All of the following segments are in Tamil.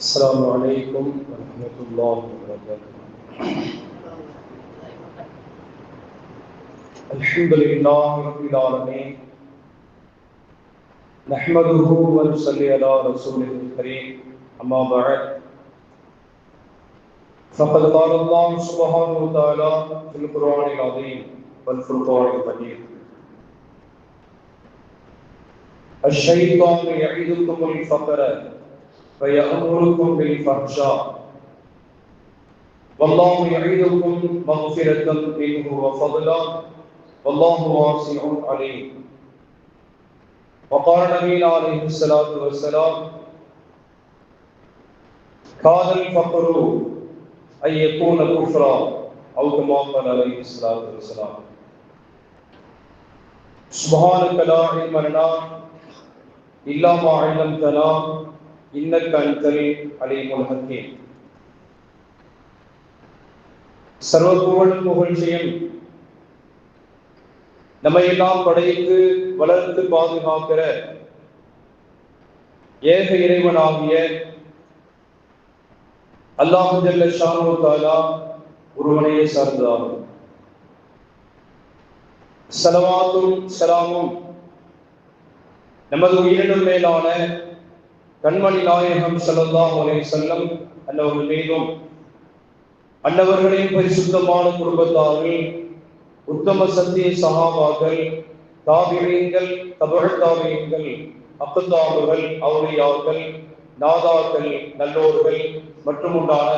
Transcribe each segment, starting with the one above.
السلام عليكم ورحمة الله وبركاته. الحمد لله رب العالمين نحمده ونصلي على رسوله الكريم أما بعد فقد قال الله سبحانه وتعالى في القرآن العظيم والفرقان المجيد الشيطان يعدكم الفقر ويأمركم بالفحشاء والله يعدكم مغفرة منه وفضلا والله واسع عليم. وقال النبي عليه الصلاة والسلام كان الفقر أن يكون كفرا أو كما قال عليه الصلاة والسلام. سبحانك لا علم لنا إلا ما علمتنا إنك أنت العليم الحكيم. சர்வ புகழும் புகழ்ச்சியும் நம்மை எல்லாம் படைத்து வளர்த்து பாதுகாக்கிற ஏக இறைவனாகிய அல்லாஹ் ஜல்ல ஷானஹு தஆலா ஒருவனையே சார்ந்ததாகும். ஸலவாத்தும் ஸலாமும் நமது உயிரினும் மேலான கண்மணி நாயகம் ஸல்லல்லாஹு அலைஹி வஸல்லம் அன்னவர்கள் மீதும் அன்னவர்களின் பரிசுத்தமான குடும்பத்தார்கள், உத்தம சத்திய சஹாபாக்கள், தாபிஈன்கள், தபஅ தாபிஈன்கள், அக்தாபுகள், அவுலியாக்கள், நாதாக்கள், நல்லோர்கள் மற்றும் உண்டான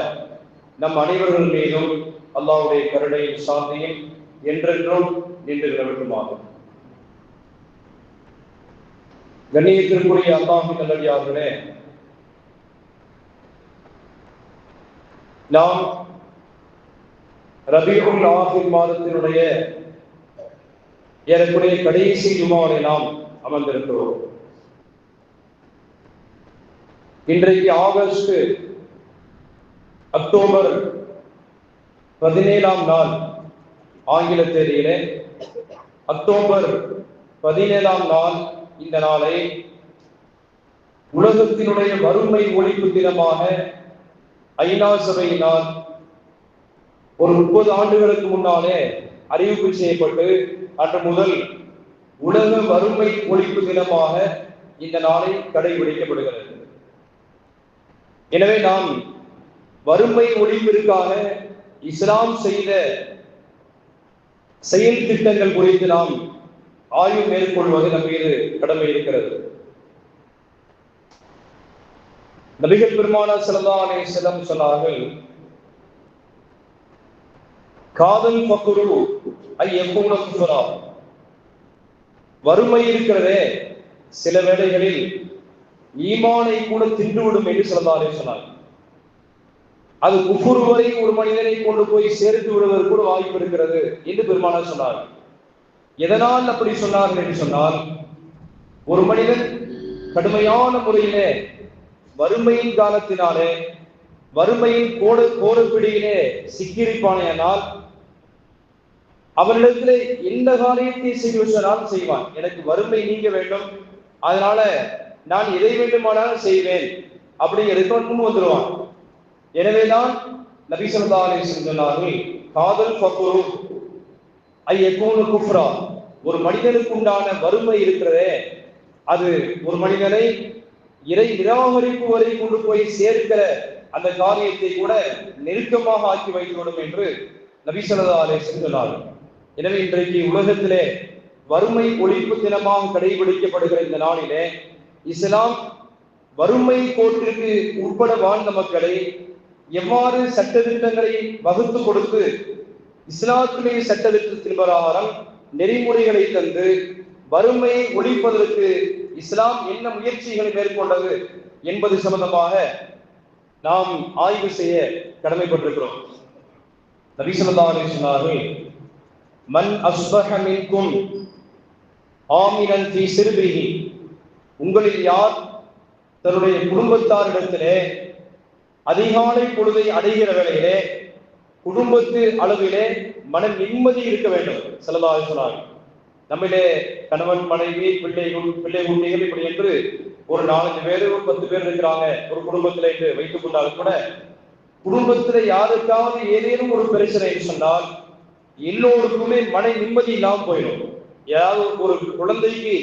நம் அனைவர்கள் மீதும் அல்லாஹ்வுடைய கருணையும் சாந்தியும் என்றென்றும் நின்று நிலவட்டுமாகும். கண்ணியத்திற்குரிய அல்லாஹ்வின் நல்லடியார்களே, நாம் ரபீஉல் ஆஹிர் மாதத்தினுடைய ஏறக்குறைய கடைசி ஜுமாவை நாம் அமர்ந்திருக்கிறோம். இன்றைக்கு அக்டோபர் 17ஆம் நாள், ஆங்கில தேதியிலே அக்டோபர் 17ஆம் நாள். இந்த நாளை உலகத்தினுடைய வறுமை ஒழிப்பு தினமாக ஐநா சபையினால் ஒரு 30 ஆண்டுகளுக்கு முன்னாலே அறிவிப்பு செய்யப்பட்டு அன்று முதல் உலக வறுமை ஒழிப்பு தினமாக இந்த நாளை கடைபிடிக்கப்படுகிறது. எனவே நாம் வறுமை ஒழிப்பிற்காக இஸ்லாம் செய்த செயல் திட்டங்கள் குறித்து நாம் ஆய்வு மேற்கொள்வது நம் மீது கடமை இருக்கிறது. நபிகள் பெருமானார் ஸல்லல்லாஹு அலைஹி வஸல்லம் சொன்னார்கள், காதல் ஃபக்ரு ஐ யகூன குஃப்ரா. வறுமை இருக்கிறதே சில வேளைகளில் ஈமானை கூட தின்றுவிடும் என்று ஸல்லல்லாஹு அலைஹி சொன்னார். அது குஃப்ர் வரை ஒரு மனிதனை கொண்டு போய் சேர்த்து விடுவதற்கு கூட வாய்ப்பு இருக்கிறது என்று பெருமானார் சொன்னார். எதனால் அப்படி சொன்னார்கள் என்று சொன்னால், ஒரு மனிதன் கடுமையான முறையிலே வறுமையின் காலத்தினாலே வறுமையின் கோரப்பிடியிலே சிக்கியிருப்பானேயானால் அவனிடத்திலே எந்த காரியத்தை செய்ய சொன்னாலும் செய்வான். எனக்கு வறுமை நீங்க வேண்டும், அதனால நான் எதை வேண்டுமானாலும் செய்வேன் அப்படிங்கிறதுக்கு முன் வந்துடுவான். எனவேதான் நபி ஸல்லல்லாஹு அலைஹி வஸல்லம் சொன்னார்கள், காதல் ஃபக்ரு ஐ யகூன குஃப்ரா. ஒரு மனிதனுக்கு உண்டான வறுமை இருக்கிறதே, அது ஒரு மனிதனை இறை நிராகரிப்பு வரை கொண்டு போய் சேர்க்கிற அந்த காரியத்தை கூட நெருக்கமாக ஆக்கி வைத்துவிடும் என்று நபி ஸல்லல்லாஹு அலைஹி வஸல்லம் சொன்னார்கள். எனவே இன்றைக்கு உலகத்திலே வறுமை ஒழிப்பு தினமாக கடைபிடிக்கப்படுகிற இந்த நாளிலே இஸ்லாம் வறுமை கோட்டிற்கு உட்பட வாழ்ந்த மக்களை எவ்வாறு சட்டத்திட்டங்களை வகுத்து கொடுத்து இஸ்லாத்துடைய சட்டத்திட்டத்தின் பிரகாரம் நெறிமுறைகளை தந்து வறுமையை ஒழிப்பதற்கு இஸ்லாம் என்ன முயற்சிகளை மேற்கொண்டது என்பது சம்பந்தமாக நாம் ஆய்வு செய்ய கடமைப்பட்டிருக்கிறோம். நபி ஸல்லல்லாஹு அலைஹி சொன்னார்கள், மன் அஸ்பஹ மின்கும் ஆமினன் ஃபீ சிர்பிஹி. உங்களில் யார் தன்னுடைய குடும்பத்தாரிடத்திலே அதிகாலை பொழுதை அடைகிற வேளையிலே குடும்பத்து அளவிலே மன நிம்மதி இருக்க வேண்டும். ஸல்லல்லாஹு அலைஹி வஸல்லம் நம்மிலே கணவன், மனைவி, பிள்ளை குட்டிகள் இப்படி என்று ஒரு 4-5 பேர் ஒரு 10 பேர் இருக்கிறாங்க ஒரு குடும்பத்துல என்று வைத்துக் கொண்டாலும் கூட, குடும்பத்துல யாருக்காவது ஏதேனும் ஒரு பிரச்சனை சொன்னால் எல்லோருக்குமே மன நிம்மதி இல்லாமல் போயிடும். ஏதாவது ஒரு குழந்தைக்கு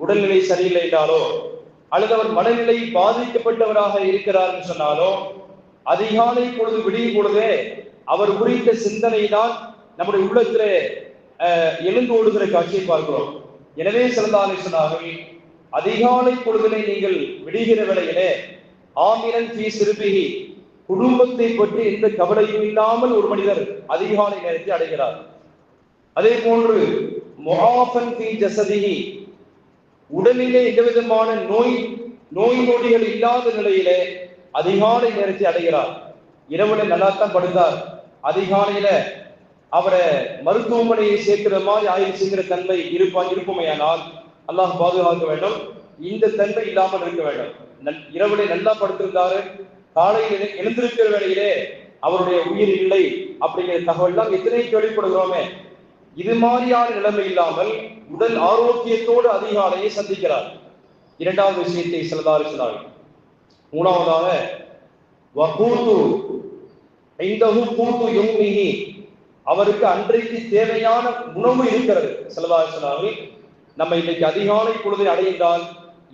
உடல்நிலை சரியில்லை என்றாலோ அல்லது அவர் மனநிலை பாதிக்கப்பட்டவராக இருக்கிறார் சொன்னாலோ அதிகாலை பொழுது விடியும் பொழுதே அவர் குறித்த சிந்தனை தான் நம்முடைய உள்ளத்திலே எழுந்து ஓடுகிற காட்சியை பார்க்கிறோம். எனவே ஸல்லல்லாஹு அலைஹி வஸல்லம் அதிகாலை பொழுதிலே நீங்கள் விடுகிற வேளையிலே ஆமிரன் ஃபீ சிர்பிஹி, குடும்பத்தை பற்றி எந்த கவலையும் இல்லாமல் ஒரு மனிதர் அதிகாலை நேரத்தை அடைகிறார். அதே போன்று முஆஃபன் ஃபீ ஜஸதிஹி, உடலிலே எந்தவிதமான நோய் நொடிகள் இல்லாத நிலையிலே அதிகாலை நேரத்தை அடைகிறார். இரவுல நல்லாத்தான் படுத்தார், அதிகாலையில அவரை மருத்துவமனையை சேர்க்கிற மாதிரி ஆய்வு செய்கிற தன்மை இருப்பமையானால் அல்லாஹ் பாதுகாக்க வேண்டும். இந்த தன்மை இல்லாமல் இருக்க வேண்டும். இரவுல நல்லா படுத்திருந்தாரு, காலையில் எழுந்திருக்கிற வேளையிலே அவருடைய உயிர் இல்லை அப்படிங்கிற தகவல் தான் எத்தனை கேள்விப்படுகிறோமே. இது மாதிரியான நிலைமை இல்லாமல் உடல் ஆரோக்கியத்தோடு அதிகாலையை சந்திக்கிறார். இரண்டாவது விஷயத்தை ஸல்லல்லாஹு அலைஹி வஸல்லம். மூணாவதாக வகூது இந்தஹு கூது யௌமிஹி, அவருக்கு அன்றைக்கு தேவையான உணவு இருக்கிறது. ஸல்லல்லாஹு அலைஹி வஸல்லம் நம்ம இன்னைக்கு அதிகாலை பொழுதை அடைந்தால்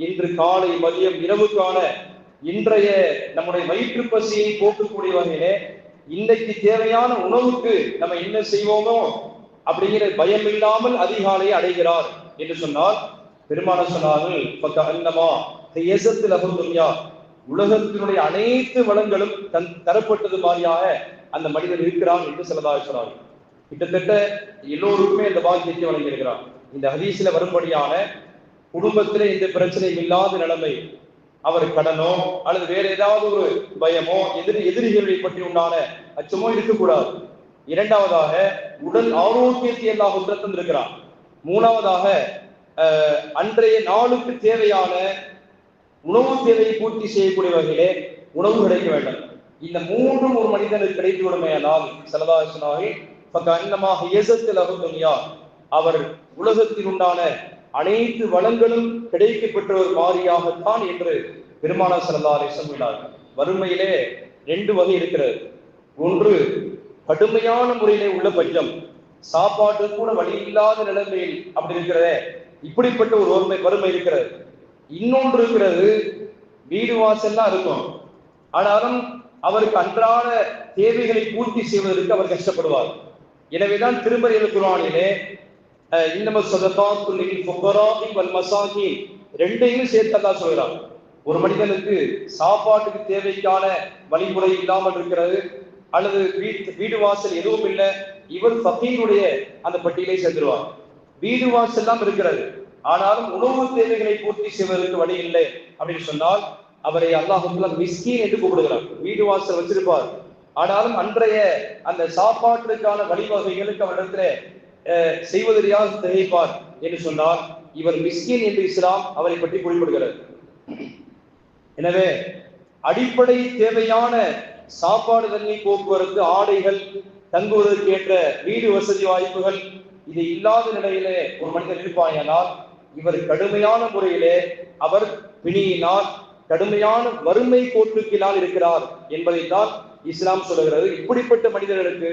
இன்று காலை மதியம் இரவுக்கான இன்றைய நம்முடைய வயிற்று பசியை போக்கக்கூடிய வகையிலே இன்னைக்கு தேவையான உணவுக்கு நம்ம என்ன செய்வோமோ அப்படிங்கிற பயம் இல்லாமல் அதிகாலையை அடைகிறார் என்று சொன்னால் பெருமானார் சொன்னார்கள், உலகத்தினுடைய அனைத்து வளங்களும் தரப்பட்டது மாதிரியாக அந்த மனிதன் இருக்கிறான் என்று ஸல்லல்லாஹு அலைஹி வஸல்லம் கிட்டத்தட்ட எல்லோருக்குமே இந்த பாக்கியத்தை வழங்கியிருக்கிறார். இந்த ஹதீஸ்ல வரும்படியான குடும்பத்திலே இந்த பிரச்சனை இல்லாத நிலைமை, அவர் கடனோ அல்லது வேற ஏதாவது ஒரு பயமோ எதிரிகளை பற்றி உண்டான அச்சமோ இருக்கக்கூடாது. இரண்டாவதாக உடல் ஆரோக்கியத்தை எல்லாம் தந்திருக்கிறார். மூணாவதாக அன்றைய நாளுக்கு தேவையான உணவு தேவையை பூர்த்தி செய்யக்கூடிய வகையிலே உணவு கிடைக்க வேண்டும். இந்த மூன்றும் ஒரு மனிதனுக்கு கிடைத்து விடுமையானால் ஸல்லல்லாஹு அலைஹி வஸல்லம் அவர் உலகத்தில் உண்டான அனைத்து வளங்களும் கிடைக்கப்பெற்றவர் மாறியாகத்தான் என்று பெருமானார் ஸல்லல்லாஹு அலைஹி வஸல்லம் சொன்னார். வறுமையிலே 2 வகை இருக்கிறது. ஒன்று கடுமையான முறையிலே உள்ள பஞ்சம், சாப்பாட்டு கூட வழி இல்லாத நிலைமையில் அப்படி இருக்கிறதே, இப்படிப்பட்ட ஒரு வறுமை இருக்கிறது. இன்னொன்று இருக்கிறது, வீடு வாசல்லாம் இருக்கும், ஆனாலும் அவருக்கு அன்றாட தேவைகளை பூர்த்தி செய்வதற்கு அவர் கஷ்டப்படுவார். எனவேதான் திருமறை குர்ஆனிலே இன்னம ஸதகாத்து லில் ஃபுகராஇ வல் மசாகீன் ரெண்டையும் சேர்த்து அல்லாஹ் சொல்றான். ஒரு மனிதனுக்கு சாப்பாட்டுக்கு தேவைக்கான வழிமுறை இல்லாமல் இருக்கிறது, அல்லது வீடு வாசல் எதுவும் இல்லை, இவர் ஃபகீருடைய அந்த பட்டியலை சேர்ந்துருவார். வீடு வாசல் எல்லாம் இருக்கிறது, ஆனாலும் உணவு தேவைகளை பூர்த்தி செய்வதற்கு வழி இல்லை அப்படின்னு சொன்னால் அவரை அல்லாஹ் மிஸ்கீன் என்று கூப்பிடுகிறார். வீடு வாசல் வச்சிருப்பார், ஆனாலும் அன்றைய அந்த சாப்பாட்டுக்கான வழிவகைகளுக்கு அவரிடத்துல செய்வதற்காக திகைப்பார் என்று சொன்னால் இவர் மிஸ்கீன் என்று இஸ்லாம் அவரை பற்றி குறிப்பிடுகிறது. எனவே அடிப்படை தேவையான சாப்பாடு, தண்ணி, போக்குவரத்து, ஆடைகள், தங்குவதற்கு ஏற்ற வீடு வசதி வாய்ப்புகள் இது இல்லாத நிலையிலே ஒரு மனிதர் இருப்பாயானால் இவர் கடுமையான முறையிலே அவர் பிணியினால் கடுமையான வறுமை கோட்டுக்கினால் இருக்கிறார் என்பதைத்தான் இஸ்லாம் சொல்லுகிறது. இப்படிப்பட்ட மனிதர்களுக்கு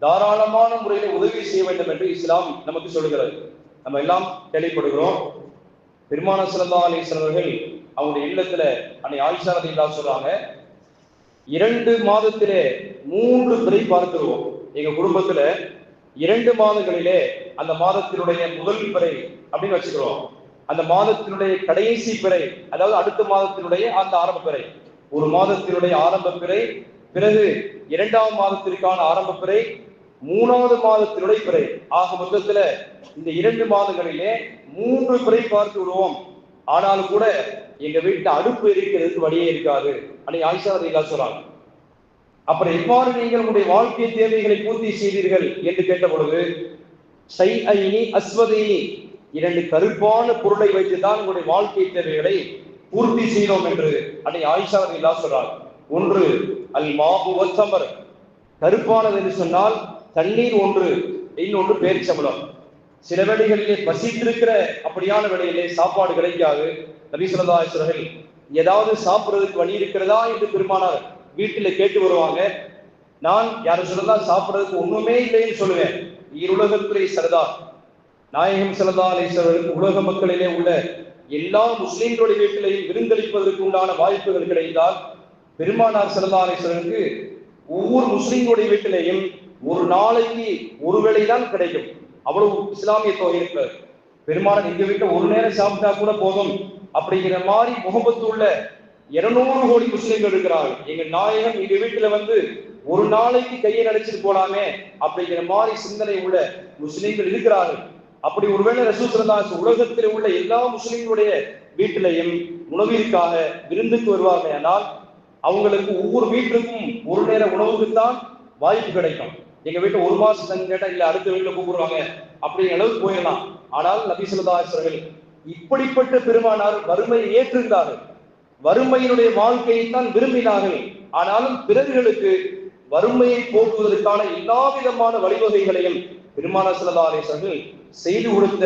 தாராளமான முறையில உதவி செய்ய வேண்டும் என்று இஸ்லாம் நமக்கு சொல்லுகிறது. நம்ம எல்லாம் கேள்விப்படுகிறோம். பெருமானார் ஸல்லல்லாஹு அலைஹி வஸல்லம் அவர்கள் அவங்களுடைய இல்லத்துல அன்னை ஆயிஷா ரலியல்லாஹு சொல்றாங்க, 2 மாதத்திலே 3 பிறை பார்த்துருவோம். எங்க குடும்பத்துல 2 மாதங்களிலே அந்த மாதத்தினுடைய முதல் பிறை அப்படின்னு வச்சுக்கிறோம், அந்த மாதத்தினுடைய கடைசி பிறை, அதாவது அடுத்த மாதத்தினுடைய அந்த ஆரம்ப பிறை, ஒரு மாதத்தினுடைய ஆரம்ப பிறை, பிறகு 2ஆம் மாதத்திற்கான ஆரம்ப பிறை, 3ஆவது மாதத்தினுடைய பிறை, ஆக மொத்தத்துல இந்த 2 மாதங்களிலே 3 பிறை பார்த்து விடுவோம். ஆனாலும் கூட எங்க வீட்டுல அடுப்பு எரிக்கிறதுக்கு வழியே இருக்காது அன்னை ஆயிஷா ரலியல்லாஹு சொல்றாங்க. அப்புறம் எவ்வாறு நீங்கள் உங்களுடைய வாழ்க்கை தேவைகளை பூர்த்தி செய்தீர்கள் என்று கேட்ட பொழுது, ஷைஐனி அஸ்வதைனி, 2 கருப்பான பொருளை வைத்துதான் உங்களுடைய வாழ்க்கை தேவைகளை பூர்த்தி செய்தோம் என்று அன்னை ஆயிஷா ரலியல்லாஹு சொல்றாங்க. ஒன்று அல் மாஹு வத்தமர், கருப்பானது என்று சொன்னால் தண்ணீர் ஒன்று, இன்னொன்று பேரிச்சம்பழம். சில வேளைகளிலே பசித்திருக்கிற அப்படியான வேளையிலே சாப்பாடு கிடைக்காது. நபி ஸல்லல்லாஹு அலைஹி வஸல்லம் ஏதாவது சாப்பிடுறதுக்கு வழி இருக்கிறதா என்று பெருமானார் வீட்டில கேட்டு வருவாங்க. நான் யாரும் சொல்லலாம் சாப்பிடுறதுக்கு ஒண்ணுமே இல்லைன்னு சொல்லுவேன். ஈருலகத்துறை சரதார் நாயகம் ஸல்லல்லாஹு அலைஹி வஸல்லம் உலக மக்களிலே உள்ள எல்லா முஸ்லிம்களுடைய வீட்டிலையும் விருந்தளிப்பதற்கு உண்டான வாய்ப்புகள் கிடைத்தால் பெருமானார் ஸல்லல்லாஹு அலைஹி வஸல்லமுக்கு ஒவ்வொரு முஸ்லிம்களுடைய வீட்டிலையும் ஒரு நாளைக்கு ஒரு வேளை தான் கிடைக்கும். அவ்வளவு இஸ்லாமிய தொகை இருக்கிறது. பெருமானார் எங்க வீட்டை ஒரு நேரம் சாப்பிட்டா கூட போதும் அப்படிங்கிற மாதிரி முகப்பத்து உள்ள 200 கோடி முஸ்லிம்கள் இருக்கிறார்கள். எங்க நாயகம் எங்க வீட்டுல வந்து ஒரு நாளைக்கு கையை நடிச்சிட்டு போலாமே அப்படிங்கிற மாதிரி சிந்தனை உள்ள முஸ்லிம்கள் இருக்கிறார்கள். அப்படி ஒருவேளை ரசூல் ஸல்லல்லாஹு அலைஹி வஸல்லம் உலகத்தில் உள்ள எல்லா முஸ்லிம்களுடைய வீட்டிலையும் உணவிற்காக விருந்துக்கு வருவாங்க. ஆனால் அவங்களுக்கு ஒவ்வொரு வீட்டுக்கும் ஒரு நேர உணவுக்குத்தான் வாய்ப்பு கிடைக்கும். எங்க வீட்டுல ஒரு மாசம் தங்க கேட்டா இல்ல அடுத்த வீட்டுல கூப்பிடுவாங்க அப்படிங்கிற அளவுக்கு போயிடலாம். ஆனால் நபி ஸல்லல்லாஹு அலைஹி வஸல்லம் இப்படிப்பட்ட பெருமானார் வறுமையை ஏற்றிருந்தார்கள். வறுமையினுடைய வாழ்க்கையை தான் விரும்பினார்கள். ஆனாலும் பிறர்களுக்கு வறுமையை போக்குவதற்கான எல்லா விதமான வழிவகைகளையும் பெருமானார் ஸல்லல்லாஹு அலைஹி வஸல்லம் செய்து கொடுத்த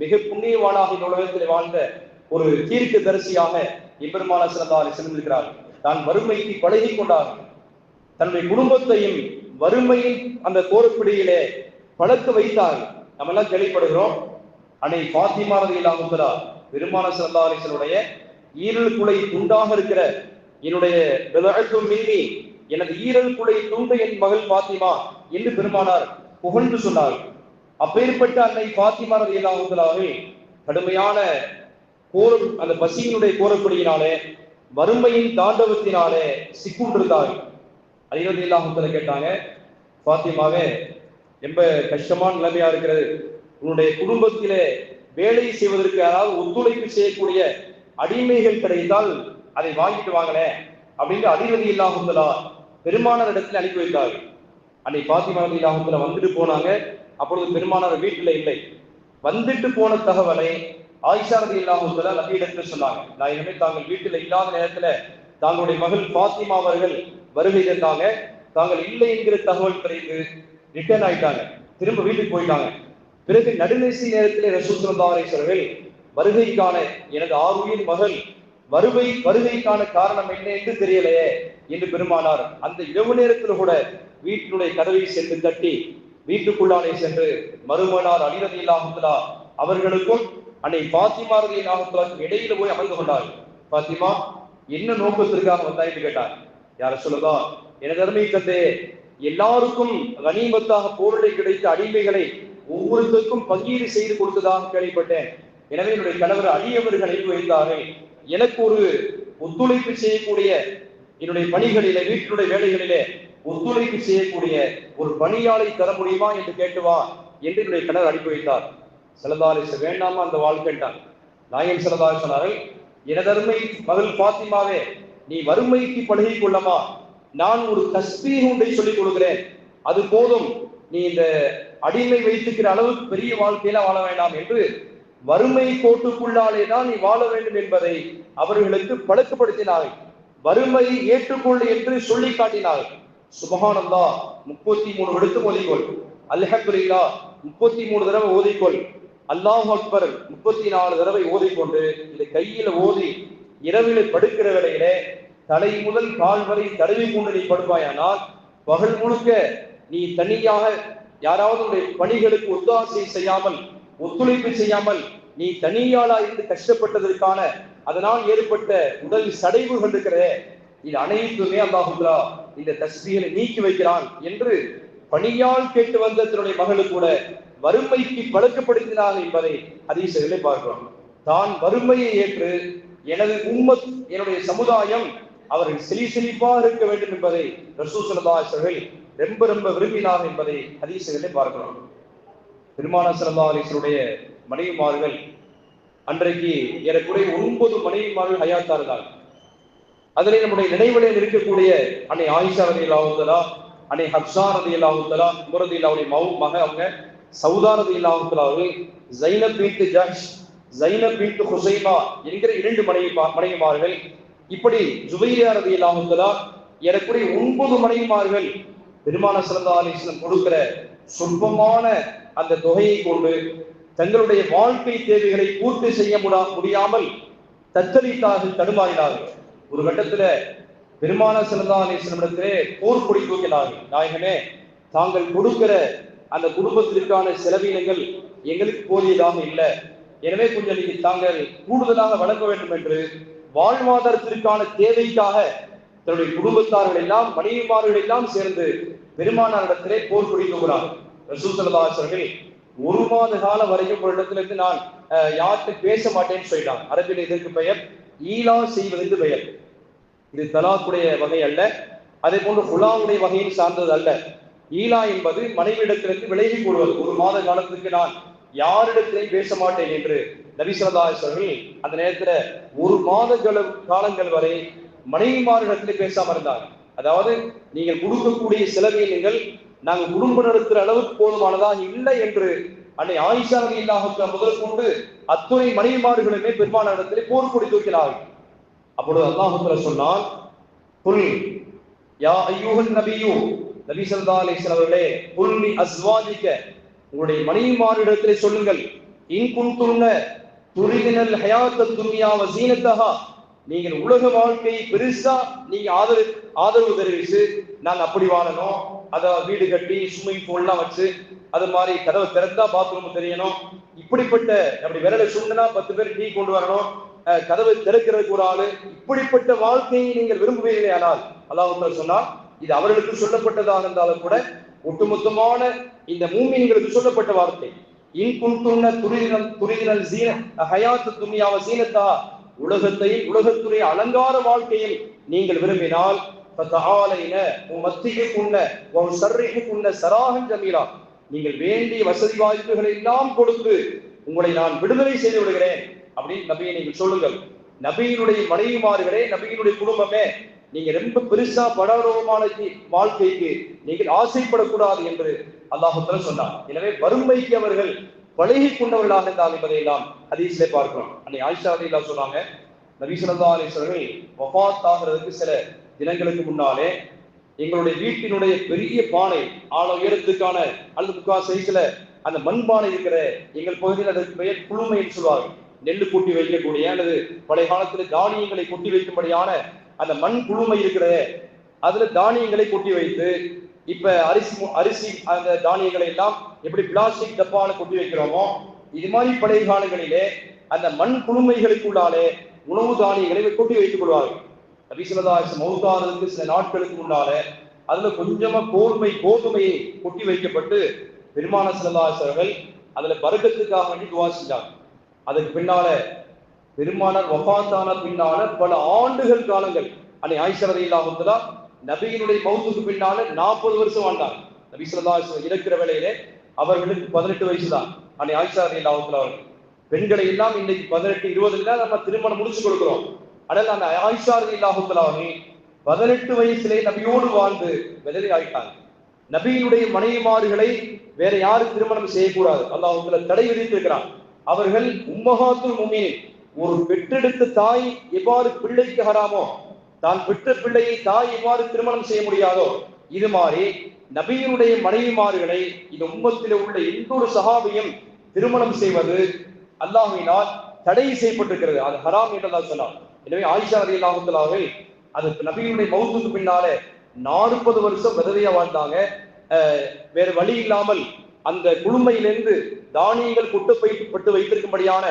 மிக புண்ணியவானாக இந்த உலகத்தில் வாழ்ந்த ஒரு தீர்க்க தரிசியாக பெருமானார் ஸல்லல்லாஹு அலைஹி வஸல்லம் இருக்கிறார். தான் வறுமைக்கு பழகி கொண்டார்கள். தன்னுடைய குடும்பத்தையும் வறுமையின் அந்த கோரப்பிடியிலே பழக்க வைத்தார்கள். நம்ம எல்லாம் கேள்விப்படுகிறோம். அன்னை ஃபாத்திமா ரலியல்லாஹு அன்ஹா பெருமானார் ஸல்லல்லாஹு அலைஹி வஸல்லம் ஈரல் குலை துண்டாக இருக்கிற என்னுடைய எனது ஈரல் குலை துண்டு என் மகள் ஃபாத்திமா என்று பெருமானார் புகழ்ந்து சொன்னார். அப்பேற்பட்ட அன்னை ஃபாத்திமா ரலியல்லாஹு அன்ஹா கடுமையான அந்த பசியினுடைய கோரப்படியினாலே வறுமையின் தாண்டவத்தினாலே சிக்குண்டிருந்தார்கள். அலி ரலியல்லாஹு அன்ஹு கேட்டாங்க, ஃபாத்திமாவே ரொம்ப கஷ்டமான நிலைமையா இருக்கிறது, உன்னுடைய குடும்பத்திலே வேலை செய்வதற்கு யாராவது ஒத்துழைப்பு செய்யக்கூடிய அடிமைகள் கிடைத்தால் அதை வாங்கிட்டு வாங்கல அப்படின்னு அலி ரலியல்லாஹு அன்ஹு பெருமானார் இடத்துல அனுப்பி வைத்தார்கள். அன்னை ஃபாத்திமா ரலியல்லாஹு அன்ஹா வந்துட்டு போனாங்க. அப்பொழுது பெருமானார் வீட்டுல இல்லை. வந்துட்டு போன தகவலை ஆயிஷா ரலியல்லாஹு அன்ஹா நபியிடத்தில் சொன்னாங்க. நான் இனிமே தாங்கள் வீட்டுல இல்லாத நேரத்துல தாங்களுடைய மகள் ஃபாத்திமா அவர்கள் வருகை தந்தாங்க, தாங்கள் இல்லை என்கிற தகவல் கிடைத்து ரிட்டர்ன் ஆயிட்டாங்க, திரும்ப வீட்டுக்கு போயிட்டாங்க. பிறகு நடுநிசி நேரத்திலே ரசூல் ஸல்லல்லாஹு அலைஹி வஸல்லம் வருகைக்கான எனது ஆறுயிர் மகள் வருகைக்கான காரணம் என்ன என்று தெரியலையே என்று பெருமானார் அந்த இரவு நேரத்தில் கூட வீட்டினுடைய கதவை சென்று தட்டி வீட்டுக்குள்ளானே சென்று மருமனார் அலி ரலியல்லாஹு அன்ஹு அவர்களுக்கும் அன்னை ஃபாத்திமா ரலியல்லாஹு அன்ஹாவுக்கும் இடையில போய் அமர்ந்து கொண்டார். ஃபாத்திமா என்ன நோக்கத்திற்காக வந்தாயின்னு கேட்டார். யார சொல்லுதா, எனது அருமை தந்தை, எல்லாருக்கும் கனிமத்தாக போரிடை கிடைத்த அடிமைகளை ஒவ்வொருத்தருக்கும் பங்கீடு செய்து கொடுத்ததாக கேள்விப்பட்டேன். எனவே என்னுடைய கணவர் அடியவர்கள் அனுப்பி வைத்தார்கள். எனக்கு ஒரு ஒத்துழைப்பு செய்யக்கூடிய என்னுடைய பணிகளிலே வீட்டினுடைய வேலைகளிலே ஒத்துழைப்பு செய்யக்கூடிய ஒரு பணியாளை தர முடியுமா என்று கேட்டுவா என்று என்னுடைய கணவர் அனுப்பி வைத்தார். ஸல்லல்லாஹு அலைஹி வஸல்லம் வேண்டாமா அந்த வாழ்க்கைட்டான். நாயகம் ஸல்லல்லாஹு அலைஹி வஸல்லம் சொன்னார்கள், எனதருமை மகள் ஃபாத்திமாவே, நீ வறுமைக்கு பழகி கொள்ளமா, நான் ஒரு தஸ்பீஹ் ஒன்றை சொல்லிக் கொடுக்கிறேன், அது போதும், நீ இந்த அடிமை வைத்துக்கிற அளவுக்கு பெரிய வாழ்க்கையில வாழ வேண்டாம் என்று வறுமை கோட்டுக்குள்ளாலே தான் நீ வாழ வேண்டும் என்பதை அவர்களுக்கு பழக்கப்படுத்தினார்கள். வறுமையை ஏற்றுக்கொள் என்று சொல்லி காட்டினார்கள். சுப்ஹானல்லாஹ் 33 எடுத்து ஓதிக்கொள், அல்ஹம்துலில்லாஹ் 33 தடவை ஓதிக்கொள், அல்லாஹு அக்பர் 34 தடவை ஓதிக்கொண்டு இந்த கையில ஓதி இரவிலே படுக்கிற வேளையிலே தலை முதல் கால் வரை தடவி கொண்டு நீ படுப்பாயானால் பகல் முழுக்க நீ தனியாக யாராவது பணிகளுக்கு ஒத்தாசை செய்யாமல் ஒத்துழைப்பு செய்யாமல் நீ தனியாளா இருந்து கஷ்டப்பட்டதற்கான அதனால் ஏற்பட்ட உடல் சடைவுகள் இருக்கிறதே, இது அனைத்துமே அல்லாஹ் இந்த தஸ்பீஹை நீக்கி வைக்கிறான் என்று பணியால் கேட்டு வந்த தன்னுடைய மகளுக்கு கூட வறுமைக்கு பழக்கப்படுத்தினார் என்பதை ஹதீஸ்களை பார்க்கிறோம். தான் வறுமையை ஏற்று எனது உம்மத் என்னுடைய சமுதாயம் அவர்கள் செழிப்பாக இருக்க வேண்டும் என்பதை ரசூல் ஸல்லல்லாஹு அலைஹி வஸல்லம் ரொம்ப ரொம்ப விரும்பினார் என்பதை ஹதீஸ்களை பார்க்கிறோம். பெருமானார் ஸல்லல்லாஹு அலைஹி வஸல்லம் மனைவிமார்கள் அன்றைக்கு ஏறக்குறைய 9 மனைவிமார்கள் ஹயாத்தார்கள். அதிலே நம்முடைய நினைவிலே இருக்கக்கூடிய அன்னை ஆயிஷா ரலியல்லாஹு அன்ஹா, அன்னை ஹப்ஸா ரலியல்லாஹு அன்ஹா, உமர் ரலியல்லாஹு மக அவங்க சௌதா ரலியல்லாஹு அன்ஹா அவர்கள், ஸைனப் பின்த் ஜஹ்ஷ், ஸைனப் பின்த் ஹுஸைமா என்கிற 2 மனைவிமார்கள், இப்படி ஜுபைரியா ரலியல்லாஹு அன்ஹா ஏறக்குறைய 9 மனைவிமார்கள் பெருமானார் ஸல்லல்லாஹு அலைஹி வஸல்லம் கொடுக்கிற சொற்பமான அந்த தொகையை கொண்டு தங்களுடைய வாழ்க்கை தேவைகளை பூர்த்தி செய்ய முடியாமல் தத்தளித்தார்கள், தடுமாறினார்கள். ஒரு கட்டத்துல பெருமானார் ஸல்லல்லாஹு அலைஹி வஸல்லம் இடத்திலே போர் கொடி தூக்கினார்கள். நாயகமே, தாங்கள் கொடுக்கிற அந்த குடும்பத்திற்கான செலவினங்கள் எங்களுக்கு போதியதாக இல்லை, எனவே கொஞ்சம் நீங்க தாங்கள் கூடுதலாக வழங்க வேண்டும் என்று வாழ்வாதாரத்திற்கான தேவைக்காக தன்னுடைய குடும்பத்தார்கள் எல்லாம், மனைவிமார்கள் எல்லாம் சேர்ந்து பெருமானாரிடத்திலே போர் கொடி தூக்குகிறார். ரசூல் ஸல்லல்லாஹு அலைஹி வஸல்லம் ஒரு மாத காலம் வரைக்கும் ஒரு இடத்துல இருந்து நான் யார்கிட்ட பேச மாட்டேன்னு சொல்லிட்டாங்க. அரபில் இதற்கு பெயர் ஈலா செய்வது என்று பெயர். இது தலாக்குடைய வகை அல்ல, அதே போன்று ஹுலாவுடைய வகையில் சார்ந்தது அல்ல. ஈலா என்பது மனைவியிடத்திலிருந்து விலகி கொள்வது. ஒரு மாத காலத்துக்கு நான் யாரிடத்திலையும் பேச மாட்டேன் என்று நபி ஸல்லல்லாஹு அலைஹி வஸல்லம் அந்த நேரத்துல ஒரு மாத காலங்கள் வரை மனைவிமாரிடத்திலே பேசாம இருந்தாங்க. அதாவது நீங்கள் கொடுக்கக்கூடிய செலவினங்கள் நாங்கள் குடும்பம் நடத்துகிற அளவுக்கு போதுமானதாக இல்லை என்று அன்னை ஆயிஷா ரலியல்லாஹு அன்ஹா முதல் கொண்டு அத்துணை மனைவிமார்களுமே பெருமானாரிடத்திலே போர் கொடி தூக்கினார்கள். அப்பொழுது அல்லாஹ் தஆலா சொன்னான், குல் யா அய்யுஹன் நபியு, நபி ஸல்லல்லாஹு அலைஹி வஸல்லம் அவர்களே, குல் லி அஸ்வாஜிக, உங்களுடைய மனைவிமாரிடத்திலே சொல்லுங்கள், இன் குன்துன்ன துரிதினல் ஹயாத்தத் துன்யா வ ஸீனத்தஹா, நீங்கள் உலக வாழ்க்கையை பெருசா நீங்க ஆதரவு தெரிவிச்சு நாங்க அப்படி வாழணும், அத வீடு கட்டி ஸ்விம்மிங் பூல்லாம் வச்சு அது மாதிரி கதவை திறந்தா பாத்ரூம் தெரியணும், இப்படிப்பட்ட அப்படி விரலை சுண்டனா 10 பேர் டீ கொண்டு வரணும், கதவை திறக்கிறதுக்கு ஒரு ஆளு, இப்படிப்பட்ட வாழ்க்கையை நீங்கள் விரும்புவீர்களே ஆனால் அல்லாஹ் தஆலா சொன்னார், இது அவர்களுக்கு சொல்லப்பட்டதாக இருந்தாலும் கூட ஒட்டுமொத்தமான இந்த மூமின்களுக்கு சொல்லப்பட்ட வார்த்தை. இன் குன்துன்ன துரிதினல் ஸீன ஹயாத்தத் துன்யா வ ஸீனத்தஹா, உலகத்தையும் உலகத்துடைய அலங்கார வாழ்க்கையில் நீங்கள் விரும்பினால் ஃபதஆலைன உமத்திகுன்ன வ உஸர்ரிஹுகுன்ன ஸராஹன் ஜமீலா, நீங்கள் வேண்டிய வசதி வாய்ப்புகளை எல்லாம் கொடுத்து உங்களை நான் விடுதலை செய்து விடுகிறேன் அப்படின்னு நபியை நீங்கள் சொல்லுங்கள். நபியினுடைய மனைவிமார்களே, நபியினுடைய குடும்பமே, நீங்க ரொம்ப பெருசா படாரோகமான வாழ்க்கைக்கு நீங்கள் ஆசைப்படக்கூடாது என்று அல்லாஹ் தஆலா சொன்னார். எனவே வறுமைக்கு அவர்கள் பழகி கொண்டவர்களாக இருந்தால் என்பதை எல்லாம் ஹதீஸ்ல பார்க்கிறோம். அன்னை ஆயிஷா ரலியல்லாஹு சொன்னாங்க, நபி ஸல்லல்லாஹு அலைஹி வஸல்லம் வஃபாத் ஆகிறதுக்கு சில தினங்களுக்கு முன்னாலே எங்களுடைய வீட்டினுடைய பெரிய பானை, ஆழ உயரத்துக்கான அல்லது முக்கால் சைஸ்ல அந்த மண்பானை இருக்கிற எங்கள் பகுதியில் அதற்கு பெயர் குளுமை என்று சொல்வார்கள். நெல்லு கொட்டி வைக்கக்கூடிய அல்லது பழைய காலத்துல தானியங்களை கொட்டி வைக்கும்படியான அந்த மண் குளுமை இருக்கிற அதுல தானியங்களை கொட்டி வைத்து, இப்ப அரிசி அந்த தானியங்களை எல்லாம் எப்படி பிளாஸ்டிக் டப்பால கொட்டி வைக்கிறோமோ இது மாதிரி பழைய காலங்களிலே அந்த மண் குளுமைகளுக்குள்ளாலே உணவு தானியங்களை கொட்டி வைத்துக் கொள்வார்கள். நபி ஸல்லல்லாஹு அலைஹி வஸல்லம் மௌத்தானதுக்கு சில நாட்களுக்கு முன்னால அதுல கொஞ்சமா கோதுமையை கொட்டி வைக்கப்பட்டு பெருமானார் ஸல்லல்லாஹு அலைஹி வஸல்லம் அதுல பரக்கத்துக்காக வேண்டி துஆ செஞ்சாங்க. அதுக்கு பின்னால பெருமானார் வஃபாத்தான பின்னால பல ஆண்டுகள் காலங்கள் அன்னை ஆயிஷா ரலியல்லாஹு அன்ஹா நபியினுடைய மௌத்துக்கு பின்னால 40 வருஷம் வாழ்ந்தாங்க. நபி ஸல்லல்லாஹு அலைஹி வஸல்லம் இறக்கிற வேளையிலே அவர்களுக்கு 18 வயசு தான். அன்னை ஆயிஷா ரலியல்லாஹு அன்ஹா அவர்கள் பெண்களை எல்லாம் இன்னைக்கு 18, 20 நம்ம திருமணம் முடிச்சு கொடுக்கிறோம். ஆனால் அந்த ஆயிஷா ரலியல்லாஹு அன்ஹா அவர்கள் 18 வயசுலே நபியோடு வாழ்ந்து விதவை ஆயிட்டாங்க. நபியினுடைய மனைவிமார்களை வேற யாரும் திருமணம் செய்யக்கூடாது, அல்லாஹ் தஆலா தடை விதித்திருக்கிறான். அவர்கள் உம்மஹாத்துல் முஃமினீன், ஒரு பெற்றெடுத்த தாய் எவ்வாறு பிள்ளைக்கு ஹராமோ, தான் பெற்ற பிள்ளையை தாய் எவ்வாறு திருமணம் செய்ய முடியாதோ, இது மாதிரி நபியினுடைய மனைவிமார்களை இந்த உம்மத்திலே உள்ள எந்த ஒரு சஹாபியும் திருமணம் செய்வது அல்லாஹ்வினால் தடை செய்யப்பட்டிருக்கிறது, அது ஹராம் என்று அல்லாஹ் சொன்னார். எனவே ஆயிஷா ரலியல்லாஹு அன்ஹா அவர்கள் அது நபியினுடைய மௌத்துக்கு பின்னாலே 40 வருஷம் விதவையா வாழ்ந்தாங்க. வேற வழி இல்லாமல் அந்த குளுமையிலிருந்து தானியங்கள் கொட்டப்பட்டு வைத்திருக்கும்படியான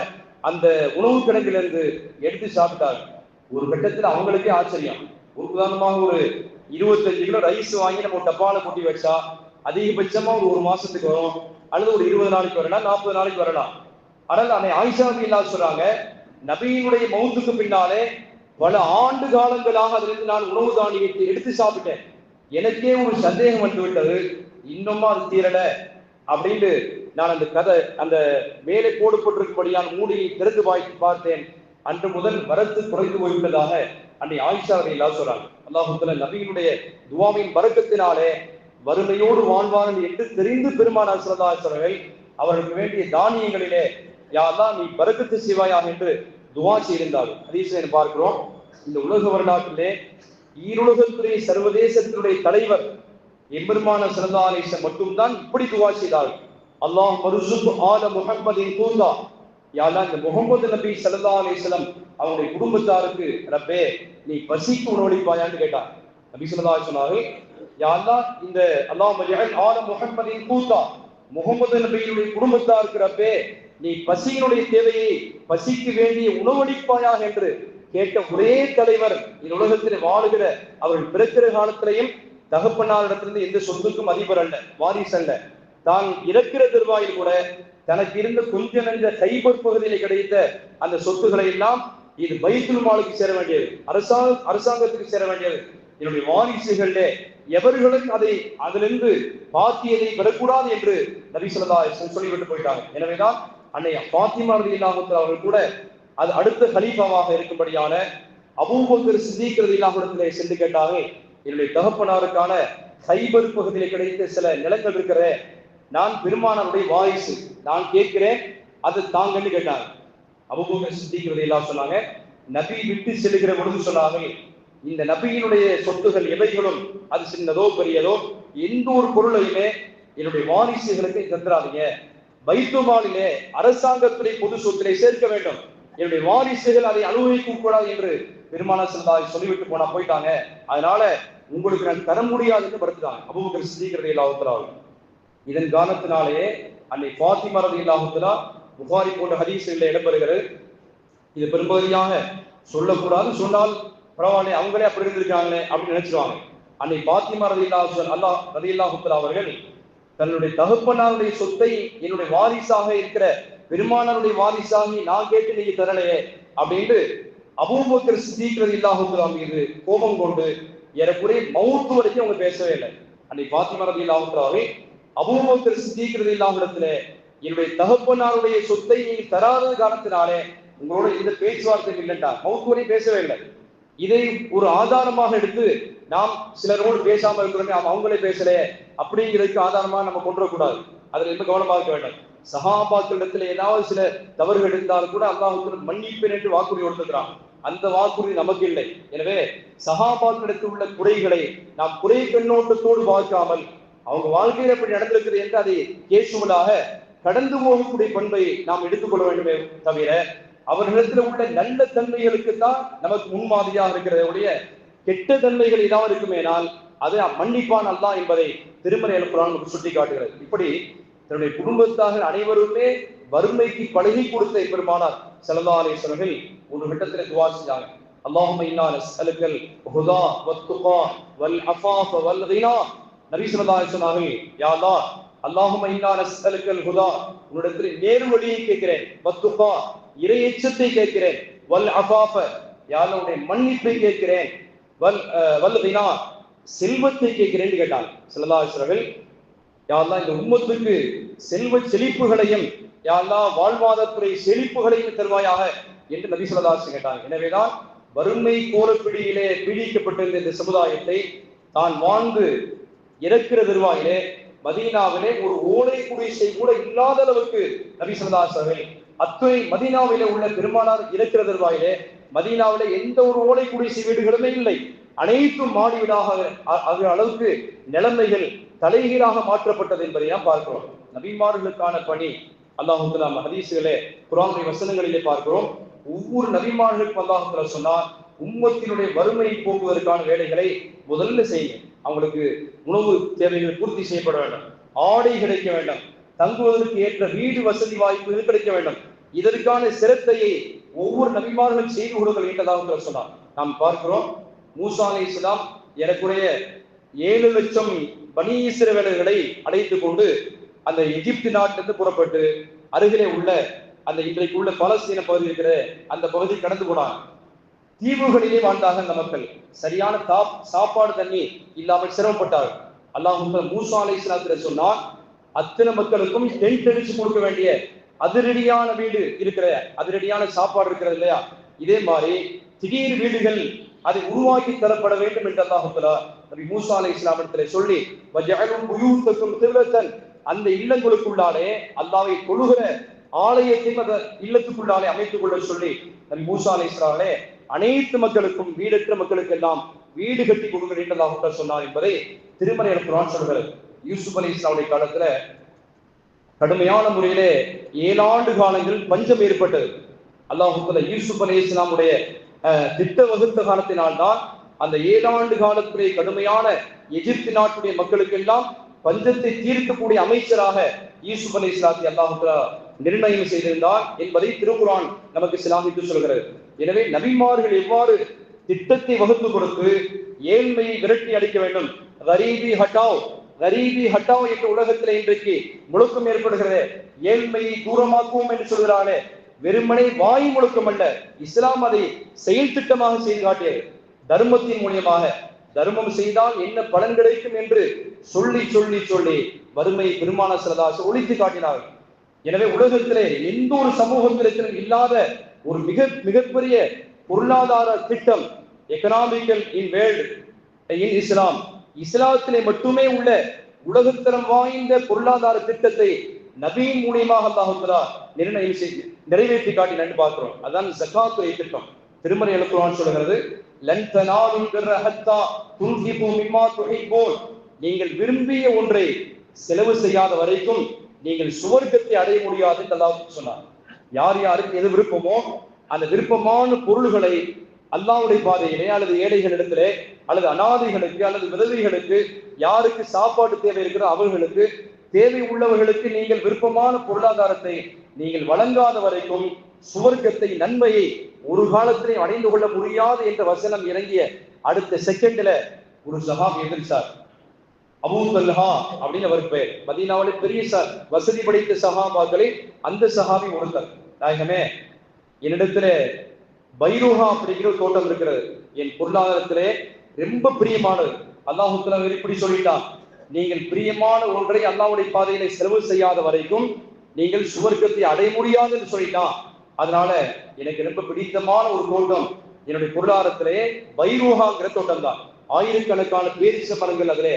அந்த உணவு கிடங்கிலிருந்து எடுத்து சாப்பிட்டாங்க. ஒரு கட்டத்தில் அவங்களுக்கே ஆச்சரியம். உதாரணமாக ஒரு 25 கிலோ ரைஸ் வாங்கி நம்ம டப்பால கொட்டி வச்சா அதிகபட்சமா ஒரு மாசத்துக்கு வரும், அல்லது ஒரு 20 நாளைக்கு வரலாம், 40 நாளைக்கு வரலாம். ஆனால் அன்னை ஆயிஷா ரலியல்லாஹு சொல்றாங்க, நபியினுடைய மௌத்துக்கு பின்னாலே பல ஆண்டு காலங்களாக அதிலிருந்து நான் உணவு தானியத்தை எடுத்து சாப்பிட்டேன். எனக்கே ஒரு சந்தேகம் வந்து விட்டது, இன்னுமா அது தீரல அப்படின்னு நான் அந்த மேலே போடப்பட்டிருக்கும்படியான மூடியை திறந்து பார்த்தேன். அன்று முதல் வரத்து குறைந்து போய்விட்டதாக அன்னை ஆயிஷா ரலியல்லாஹு சொல்றாங்க. அல்லாஹ் தஆலா நபியினுடைய துஆவின் பரக்கத்தினாலே வறுமையோடு வாழ்வார்கள் என்று தெரிந்து பெருமானார் ஸல்லல்லாஹு அலைஹி வஸல்லம் அவர்களுக்கு வேண்டிய தானியங்களிலே யா அல்லாஹ் நீ பரக்கத்து செய்வாயாக என்று துஆ செய்திருந்தார்கள். ஹதீஸை பார்க்கிறோம். இந்த உலக வரலாற்றிலே ஈருலகத்துடைய சர்வதேசத்தினுடைய தலைவர் எம்பெருமானார் ஸல்லல்லாஹு அலைஹி வஸல்லம் மட்டும்தான் இப்படி துஆ செய்தார்கள். அல்லாஹ் மர்சுக் ஆல முஹம்மதின் கூந்தா, யா அல்லாஹ் இந்த முகமது நபி ஸல்லல்லாஹு அலைஹி வஸல்லம் அவருடைய குடும்பத்தாருக்கு ரப்பே நீ பசிக்கு உணவளிப்பாயான்னு கேட்டார். நபி ஸல்லல்லாஹு அலைஹி சொன்னார்கள், யா அல்லாஹ் இந்த அல்லாஹ் மஜஅல் ஆல முஹம்மதின் கூந்தா, முகமது நபியுடைய குடும்பத்தாருக்கு ரப்பே நீ பசியினுடைய தேவையை பசிக்கு வேண்டிய உணவளிப்பாயாக என்று கேட்ட ஒரே தலைவர் இந்த உலகத்தில் வாழுகிற அவர்கள் பிறக்கிற காலத்திலையும் தகப்பனாரிடத்திலிருந்து எந்த சொத்துக்கும் அதிபர் அல்ல, வாரிசு அல்ல. தான் இறக்கிற தருவாயில் கூட தனக்கு இருந்த கொஞ்ச நெஞ்ச கைபர் பகுதியில கிடைத்த அந்த சொத்துக்களை எல்லாம் இது பைத்துல் மாலுக்கு சேர வேண்டியது, அரசாங்கத்துக்கு சேர வேண்டியது, என்னுடைய வாரிசுகளே எவர்களும் அதை அதிலிருந்து பாத்தியதை விடக்கூடாது என்று நபி ஸல்லல்லாஹு அலைஹி வஸல்லம் சொல்லிவிட்டு போயிட்டாங்க. எனவேதான் அன்னை ஃபாத்திமா ரலியல்லாஹு அன்ஹா அவர்கள் கூட அது அடுத்த கலீஃபாவாக இருக்கும்படியான அபூபக்கர் சித்தீக் ரலியல்லாஹு அன்ஹு சென்று கேட்டாங்க, என்னுடைய தகப்பனாருக்கான கைபர் பகுதியில கிடைத்த சில நிலங்கள் இருக்கிற, நான் பெருமானாருடைய வாரிசு, நான் கேட்கிறேன் அது தாங்கன்னு கேட்டாங்க. அபூபக்கர் சித்தீக் ரலியல்லாஹு சொன்னாங்க, நபி விட்டு செல்லுகிற பொழுது சொன்னாங்க, இந்த நபியினுடைய சொத்துகள் எவைகளும் அது சின்னதோ பெரியதோ எந்த ஒரு பொருளையுமே என்னுடைய வாரிசுகளுக்கு தந்துடாதீங்க, பைத்துமாலிலே அரசாங்கத்திலே பொது சொத்திலே சேர்க்க வேண்டும், என்னுடைய வாரிசுகள் அதை அனுபவிக்க கூடாது என்று பெருமானார் ஸல்லல்லாஹு அலைஹி சொல்லிவிட்டு போயிட்டாங்க, அதனால உங்களுக்கு நான் தர முடியாது என்று மறுத்துட்டாங்க அபூபக்கர் சித்தீக் ரலியல்லாஹு தஆலா. இதன் காரணத்தினாலேயே அன்னை ஃபாத்திமா ரலியல்லாஹு தஆலா புகாரி போன்ற ஹதீஸ்களில் இடம்பெறுகிறது. இது பெரும்பகுதியாக சொல்லக்கூடாது, சொன்னால் பரவாயில்ல அவங்களே அப்படி இருந்திருக்காங்களே அப்படின்னு நினைச்சிருவாங்க. அன்னை ஃபாத்திமா ரலியல்லாஹு தஆலா அவர்கள் தன்னுடைய தகப்பனாருடைய சொத்தை என்னுடைய வாரிசாக இருக்கிற பெருமானாருடைய வாரிசாகி நான் கேட்டு நீங்க தரலையே அப்படின்னு அபூபக்கர் சித்தீக் ரலியல்லாஹு தஆலா மீது கோபம் கொண்டு ஏறக்குறைய மௌத் வரைக்கும் அவங்க பேசவே இல்லை. அன்னை ஃபாத்திமா ரலியல்லாஹு தஆலா அபூபக்கர் சித்தீக் ரலியல்லாஹு இடத்துல என்னுடைய தகப்பனாருடைய சொத்தை நீங்க தராத காரணத்தினாலே உங்களோட இந்த பேச்சுவார்த்தை இல்லைண்டா, மௌத் வரை பேசவே இல்லை. இதை ஒரு ஆதாரமாக எடுத்து நாம் சிலரோடு பேசாம இருக்கிறோமே அவங்களே பேசலையே அப்படிங்கிறதுக்கு ஆதாரமா நம்ம கொண்டு வரக்கூடாது. அதுல ரொம்ப கவனமாக இருக்க வேண்டும். சஹாபாக்களிடத்துல ஏதாவது சில தவறுகள் இருந்தாலும் கூட அல்லாஹ் மன்னிப்பேன் என்று வாக்குறுதி கொடுத்துக்கிறான். அந்த வாக்குறுதி நமக்கு இல்லை. எனவே சஹாபாக்களிடத்தில் உள்ள குறைகளை நாம் குறை கண்ணோட்டத்தோடு பார்க்காமல் அவங்க வாழ்க்கையில் எப்படி நடந்திருக்குது என்று அதை கேசுவலாக கடந்து போகக்கூடிய பண்பை நாம் எடுத்துக்கொள்ள வேண்டுமே தவிர அவர்களிடத்தில் உள்ள நல்ல தன்மைகளுக்கு தான் நமக்கு முன்மாதிரியாக இருக்கிறதையுடைய கெட்ட தன்மைகள் ஏதாவது இருக்குமேனால் அது மன்னிப்பான் அல்லாஹ் என்பதை திருமறை அல்-குர்ஆன் நமக்கு சுட்டி காட்டுகிறது. இப்படி தன்னுடைய குடும்பத்தாக அனைவருமே வறுமைக்கு பழகி கொடுத்த பெருமானார் ஸல்லல்லாஹு அலைஹி வஸல்லம் ஒரு கட்டத்தில் துஆ செஞ்சாங்க, அல்லாஹும்ம இன்னா நஸ்அலுக்கல் ஹுதா வத்துகா வல் அஃபாஃப வல் கினா. நபி ஸல்லல்லாஹு அலைஹி வஸல்லம், யா அல்லாஹ், அல்லாஹும்ம இன்னா நஸ்அலுக்கல் ஹுதா, உன்னிடத்தில் நேர் வழியை கேட்கிறேன், வத்துகா இறை எச்சத்தை கேட்கிறேன், வல் அஃபாஃப யா அல்லாஹ் உன்னுடைய மன்னிப்பை கேட்கிறேன், வல் கினா செல்வத்தை கேட்கிறேன் கேட்டாங்க ஸல்லல்லாஹு அலைஹி வஸல்லம். யா அல்லாஹ் இந்த உம்மத்துக்கு செல்வ செழிப்புகளையும் யா அல்லாஹ் வாழ்வாதாரத்துறை செழிப்புகளையும் தருவாயாக என்று நபி ஸல்லல்லாஹு அலைஹி வஸல்லம் கேட்டாங்க. எனவேதான் வறுமை கோரப்பிடியிலே பீடிக்கப்பட்டிருந்த இந்த சமுதாயத்தை தான் வாழ்ந்து இறக்கிற தருவாயிலே மதீனாவிலே ஒரு ஓலை குடிசை கூட இல்லாத அளவுக்கு நபி ஸல்லல்லாஹு அலைஹி வஸல்லம் அத்துணை மதீனாவிலே உள்ள பெருமானார் இறக்கிற தருவாயிலே மதீனாவிலே எந்த ஒரு ஓலை குடிசை வீடுகளுமே இல்லை, அனைத்தும் மாடி வீடாக அளவுக்கு நிலைமைகள் தலைகீழாக மாற்றப்பட்டது என்பதை நாம் பார்க்கிறோம். நபிமார்களுக்கான பணி அல்லாஹ் தஆலா ஹதீஸ்களே குர்ஆனுடைய வசனங்களிலே பார்க்கிறோம். ஒவ்வொரு நபிமார்களுக்கும் அல்லாஹ் தஆலா சொன்னார், உம்மத்தினுடைய வறுமையை போக்குவதற்கான வேலைகளை முதல்ல செய்யுங்க. அவங்களுக்கு உணவு தேவைகள் பூர்த்தி செய்யப்பட வேண்டும், ஆடை கிடைக்க வேண்டும், தங்குவதற்கு ஏற்ற வீடு வசதி வாய்ப்புகள் கிடைக்க வேண்டும். இதற்கான சிரத்தையை ஒவ்வொரு நபிமார்களும் செய்து கொடுக்க வேண்டதாக சொன்னார். நாம் பார்க்கிறோம், மூசா அலைஹிஸ்ஸலாம் ஏறக்குறைய 7 லட்சம் பனி இஸ்ரவேலர்களை அழைத்துக் கொண்டு அந்த எகிப்து நாட்டிலிருந்து புறப்பட்டு அருகிலே உள்ள அந்த இன்றைக்கு உள்ள பாலஸ்தீன பகுதி இருக்கிற அந்த பகுதி கடந்து போனாங்க. தீவுகளிலே வாழ்ந்தார்கள் அந்த மக்கள். சரியான சாப்பாடு தண்ணி இல்லாமல் சிரமப்பட்டார்கள். அல்லாஹ் மூசா அலைஹிஸ்ஸலாத்திற்கு சொன்னார், அத்தனை மக்களுக்கும் டென்ட் அடிச்சு கொடுக்க வேண்டிய அதிரடியான வீடு இருக்கிற, அதிரடியான சாப்பாடு இருக்கிறது இல்லையா, இதே மாதிரி திடீர் வீடுகள் அதை உருவாக்கி தரப்பட வேண்டும் என்று அல்லாஹ் தஆலா நபி மூசா அலைஹிஸ்ஸலாமிடத்திலே சொல்லி வஜஅலும் புயூத்தக்கும் கிப்லத்தன், அந்த இல்லங்களுக்குள்ளாலே அல்லாஹ்வை தொழுகிற ஆலயத்தை அந்த இல்லத்துக்குள்ளாலே அமைத்துக் கொள்ள சொல்லி நபி மூசா அலைஹிஸ்ஸலாமே அனைத்து மக்களுக்கும் வீடற்ற மக்களுக்கு எல்லாம் வீடு கட்டி கொடுக்க என்று அல்லாஹ் சொன்னார் என்பதை திருமறை அல்-குர்ஆன் சொல்கிறது. யூசுப் அலைஹிஸ்ஸலாமுடைய காலத்துல கடுமையான முறையிலே 7 ஆண்டு காலங்கள் பஞ்சம் ஏற்பட்டது. அல்லாஹ் யூசுப் அலைஹிஸ்ஸலாமுடைய திட்ட வகுத்த காலத்தினால்தான் அந்த 7 ஆண்டு காலத்துடைய கடுமையான எகிப்து நாட்டுடைய மக்களுக்கெல்லாம் பஞ்சத்தை தீர்க்கக்கூடிய அமைச்சராக யூசுப் அலைஹிஸ்ஸலாத்தை அல்லாஹ் நிர்ணயம் செய்திருந்தார் என்பதை திருக்குர்ஆன் நமக்கு சிலாகித்து சொல்கிறது. எனவே நபிமார்கள் எவ்வாறு திட்டத்தை வகுத்து கொடுத்து ஏழ்மையை விரட்டி அடிக்க வேண்டும், கரீபி ஹட்டாவ் கரீபி ஹட்டாவ் என்ற உலகத்திலே இன்றைக்கு முழக்கம் ஏற்படுகிறது. ஏழ்மையை தூரமாக்குவோம் என்று சொல்கிறானே, வெறுமனை வாய் முழக்கம் அல்ல, இஸ்லாம் அதை செயல் திட்டமாக செய்து காட்டியது. தர்மத்தின் மூலியமாக தர்மம் செய்தால் என்ன பலன் கிடைக்கும் என்று சொல்லி சொல்லி சொல்லி வறுமை பெருமானார் ஸல்லல்லாஹு அலைஹி வஸல்லம் ஒழித்து காட்டினார்கள். எனவே உலகத்திலே எந்த ஒரு சமூகத்திலும் இல்லாத ஒரு மிகப்பெரிய பொருளாதார திட்டம், எக்கனாமிக்கல் இன் வேர்ல்ட் இன் இஸ்லாம், இஸ்லாத்திலே மட்டுமே உள்ள உலகத்தரம் வாய்ந்த பொருளாதார திட்டத்தை நபியின் மூலியமாக அல்லாஹ் தஆலா நிர்ணயம் செய்து நிறைவேற்றி காட்டினான்னு பார்க்கிறோம். அதான் ஜகாத்துடைய திட்டம். திருமறை அல்-குர்ஆன் சொல்கிறது, லன் தனாலுல் பிர்ர ஹத்தா துன்ஃபிகு மிம்மா துஹிப்பூன், நீங்கள் விரும்பிய ஒன்றை செலவு செய்யாத வரைக்கும் நீங்கள் சுவர்க்கத்தை அடைய முடியாது என்று அல்லாஹ் சொன்னார். யார் யாருக்கு எது விருப்பமோ அந்த விருப்பமான பொருள்களை அல்லாஹ்வுடைய பாதையிலே அல்லது ஏழைகளிடத்திலே அல்லது அனாதைகளுக்கு அல்லது விதவைகளுக்கு யாருக்கு சாப்பாடு தேவை இருக்கிறோ அவர்களுக்கு தேவை உள்ளவர்களுக்கு நீங்கள் விருப்பமான பொருளாதாரத்தை நீங்கள் வழங்காத வரைக்கும் சுவர்க்கத்தை நன்மையை ஒரு காலத்திலே அடைந்து கொள்ள முடியாது என்ற வசனம் இறங்கிய அடுத்த செகண்ட்ல ஒரு சஹாபி எதிர்த்தார். அபூ தல்ஹா அப்படின்னு அவர் பெயர். மதீனாவிலே பெரிய வசதி படைத்த சஹாபாக்களை அந்த சஹாபி ஒருத்தர். நாயகமே, என்னிடத்துல பைருஹா அப்படிங்கிற ஒரு தோட்டம் இருக்கிறது, என் பொருளாதாரத்திலே ரொம்ப பிரியமானது. அல்லாஹ் தஆலா இப்படி சொல்லிட்டான், நீங்கள் பிரியமான ஒன்றை அல்லாஹ்வுடைய பாதையிலே செலவு செய்யாத வரைக்கும் நீங்கள் சுவர்க்கத்தை அடைய முடியாது என்று சொல்லிட்டான். அதனால எனக்கு ரொம்ப பிடித்தமான ஒரு தோட்டம் என்னுடைய பொருளாதாரத்திலே பைருஹாங்கிற தோட்டம் தான். ஆயிரக்கணக்கான பேரிச்ச மரங்கள் அதிலே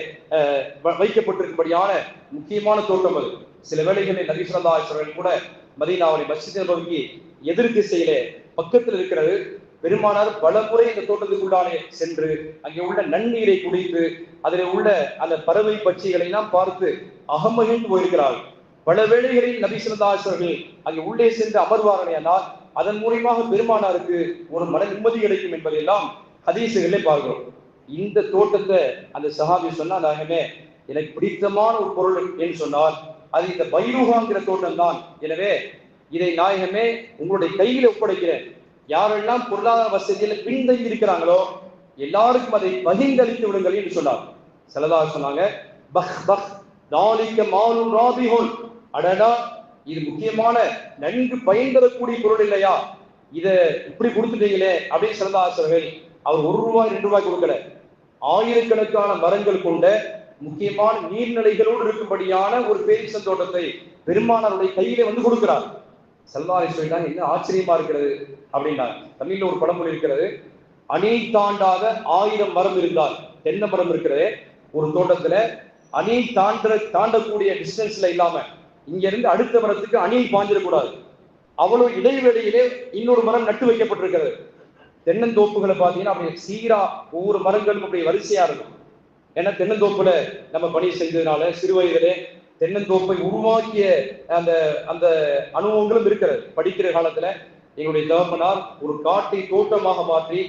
வைக்கப்பட்டிருக்கும்படியான முக்கியமான தோட்டம் அது. சில வேளைகளில் நபி ஸல்லல்லாஹு அலைஹி வஸல்லம் கூட மதீனாவுடைய மஸ்ஜித் நபவிக்கு எதிர் திசையிலே பக்கத்தில் இருக்கிறது. பெருமானார் பல முறை இந்த தோட்டத்துக்குள்ளானே சென்று அங்கே உள்ள நன்னீரை குடித்து அதில் உள்ள அந்த பறவை பட்சிகளை எல்லாம் பார்த்து அகமகிழ்ந்து போயிருக்கிறார்கள். பல வேளைகளில் நபி ஸல்லல்லாஹு அலைஹி வஸல்லம் அங்கே உள்ளே சென்று அமர்வார்களானால் அதன் மூலமாக பெருமானாருக்கு ஒரு மன நிம்மதி கிடைக்கும் என்பதையெல்லாம் ஹதீஸுகளிலே பார்க்கிறோம். இந்த தோட்டத்தை அந்த சஹாபி சொன்னா, நாயகமே, எனக்கு பிடித்தமான ஒரு பொருள் என்று சொன்னால் அது இந்த பைருஹாங்கிற தோட்டம் தான். எனவே இதை நாயகமே உங்களுடைய கையில ஒப்படைக்கிறேன். யாரெல்லாம் பொருளாதார வசதியில பின்தங்கி இருக்கிறாங்களோ எல்லாருக்கும் அதை பகிர்ந்தளித்து விடுங்கள் என்று சொன்னார். ஸல்லல்லாஹு சொன்னாங்க, பஹ் பஹ் தாலிக மாலுன் ராபிஹுன், அடடா, இது முக்கியமான நன்கு பயன்பெறக்கூடிய பொருள் இல்லையா, இதை இப்படி கொடுத்துட்டீங்களே அப்படின்னு ஸல்லல்லாஹு அவர் ₹1 ₹2 கொடுக்கல, ஆயிரக்கணக்கான மரங்கள் கொண்ட முக்கியமான நீர்நிலைகளோடு இருக்கும்படியான ஒரு பேரிச்சம் தோட்டத்தை பெருமானாருடைய கையிலே வந்து கொடுக்கிறார். ஸல்லல்லாஹு அலைஹி வஸல்லம் என்ன ஆச்சரியமா இருக்கிறது அப்படின்னா, தமிழ்ல ஒரு பழமொழி இருக்கிறது, அணை தாண்டாத 1000 மரம் இருந்தால், தென்னை மரம் இருக்கிறது ஒரு தோட்டத்துல அணை தாண்டக்கூடிய டிஸ்டன்ஸ்ல இல்லாம இங்க இருந்து அடுத்த மரத்துக்கு அணை பாஞ்சிடக்கூடாது, அவ்வளவு இடைவெளியிலே இன்னொரு மரம் நட்டு வைக்கப்பட்டிருக்கிறது. தென்னந்தோப்புகளை பார்த்தீங்கன்னா அப்படி சீரா ஒவ்வொரு மரங்களும் அப்படி வரிசையா இருக்கும். ஏன்னா தென்னந்தோப்புல நம்ம பணி செய்ததுனால சிறு வயதிலே தென்னந்தோப்பை உருவாக்கிய அந்த அந்த அனுபவங்களும் இருக்கிறது. படிக்கிற காலத்துல எங்களுடைய தகப்பனார் ஒரு காட்டை தோட்டமாக மாற்றி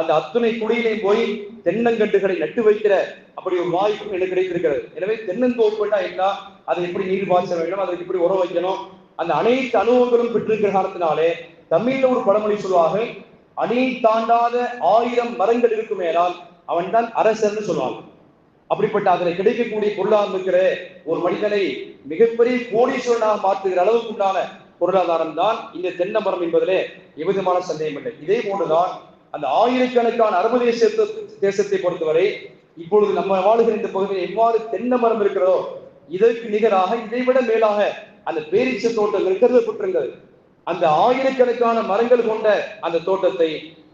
அந்த அத்துணை குடியிலையும் போய் தென்னங்கண்டுகளை நட்டு வைக்கிற அப்படி ஒரு வாய்ப்பும் எனக்கு கிடைத்திருக்கிறது. எனவே தென்னந்தோப்புன்னா என்ன, அதை எப்படி நீர் பாய்ச்ச வேண்டும், அதை எப்படி உரம் வைக்கணும், அந்த அனைத்து அனுபவங்களும் பெற்றிருக்கிற காலத்தினாலே தமிழ்ல ஒரு பழமொழி சொல்லுவாங்க, அணை தாண்டாத 1000 மரங்கள் இருக்குமேனால் அவன் தான் அரசர்னு சொல்லுவாங்க. அப்படிப்பட்ட அதில் கிடைக்கக்கூடிய பொருளாதாரம் இருக்கிற ஒரு மனிதனை மிகப்பெரிய கோடீஸ்வரனாக மாற்றுகிற அளவுக்கு உண்டான பொருளாதாரம் தான் இந்த தென்னை மரம் என்பதிலே எவ்விதமான சந்தேகம் இல்லை. இதே போன்றுதான் அந்த ஆயிரக்கணக்கான அரபு தேசத்தை பொறுத்தவரை இப்பொழுது நம்ம வாழுகிற இந்த பகுதியில் எவ்வாறு தென்னை மரம் இருக்கிறதோ இதற்கு நிகராக இதைவிட மேலாக அந்த பேரீச்ச தோட்டங்கள் கருதப்பட்டிருந்தது. அந்த ஆயிரக்கணக்கான மரங்கள் கொண்ட அந்த தோட்டத்தை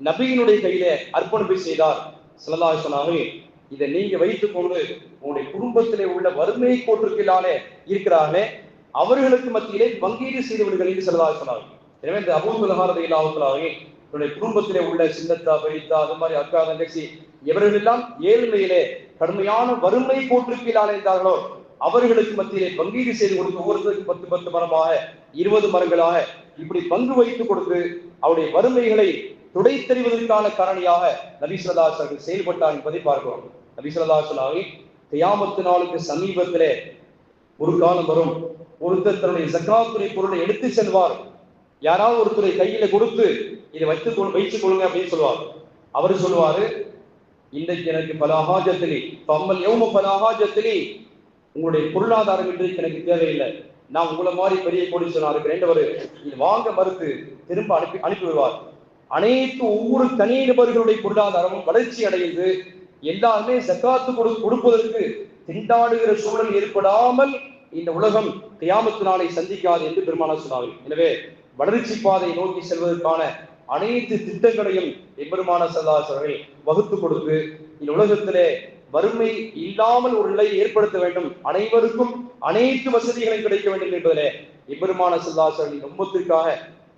நபியினுடைய கையிலே அர்ப்பணிப்பு செய்தார். ஸல்லல்லாஹு அலைஹி வஸல்லம், இதை நீங்க வைத்துக் கொண்டு உங்களுடைய குடும்பத்திலே உள்ள வறுமை கோட்டிற்கிலானே இருக்கிறார்களே அவர்களுக்கு மத்தியிலே பங்கீடு செய்து விடுங்கள் என்று ஸல்லல்லாஹு அலைஹி வஸல்லம். எனவே இந்த அபூ தல்ஹா ரலியல்லாஹு தஆலா தன்னுடைய குடும்பத்திலே உள்ள சின்னத்தா பெரியத்தா அது மாதிரி அக்கா தங்கச்சி இவர்களெல்லாம் ஏழ்மையிலே கடுமையான வறுமை கோட்டிற்கிலானே இருந்தார்களோ அவர்களுக்கு மத்தியிலே பங்கீடு செய்து கொடுத்து ஒவ்வொருத்தருக்கு 10 மரமாக 20 மரங்களாக இப்படி பங்கு வைத்து கொடுத்து அவருடைய வறுமைகளை துடைத்தெறிவதற்கான காரணியாக நபி ஸல்லல்லாஹு அலைஹி வஸல்லம் செயல்பட்டார் என்பதை பார்க்கிறோம். நபி ஸல்லல்லாஹு அலைஹி வஸல்லம் கியாமத்து நாளுக்கு சமீபத்திலே ஒரு காலம் வரும், ஒருத்தர் தன்னுடைய ஜக்காத்துடைய பொருளை எடுத்து செல்வார். யாராவது ஒருத்தரை கையில கொடுத்து இதை வைத்துக் கொள்ளுங்க அப்படின்னு சொல்லுவார். அவர் சொல்லுவாரு, இன்றைக்கு எனக்கு பலாஹாஜத்திலி பம்மல் யௌம பலாஹாஜத்திலி, உங்களுடைய பொருளாதாரம் இன்றைக்கு எனக்கு தேவையில்லை, நான் உங்களை மாதிரி பெரிய கோடீஸ்வரனா இருக்கிறேன் இது வாங்க மறுத்து திரும்ப அனுப்பி விடுவார். அனைத்து ஒவ்வொரு தனி நபர்களுடைய பொருளாதாரமும் வளர்ச்சி அடைந்து எல்லாருமே ஜக்காத்து கொடுப்பதற்கு திண்டாடுகிற சூழல் ஏற்படாமல் இந்த உலகம் கியாமத்து நாளை சந்திக்காது என்று பெருமானார் சொன்னார்கள். எனவே வளர்ச்சி பாதை நோக்கி செல்வதற்கான அனைத்து திட்டங்களையும் எம்பெருமானார் ஸல்லல்லாஹு அலைஹி வஸல்லம் வகுத்து கொடுத்து இந்த உலகத்திலே வறுமை இல்லாமல் ஒரு நிலையை ஏற்படுத்த வேண்டும், அனைவருக்கும் அனைத்து வசதிகளும் கிடைக்க வேண்டும் என்பதிலே எம்பெருமானார் ஸல்லல்லாஹு அலைஹி வஸல்லம் உம்மத்திற்காக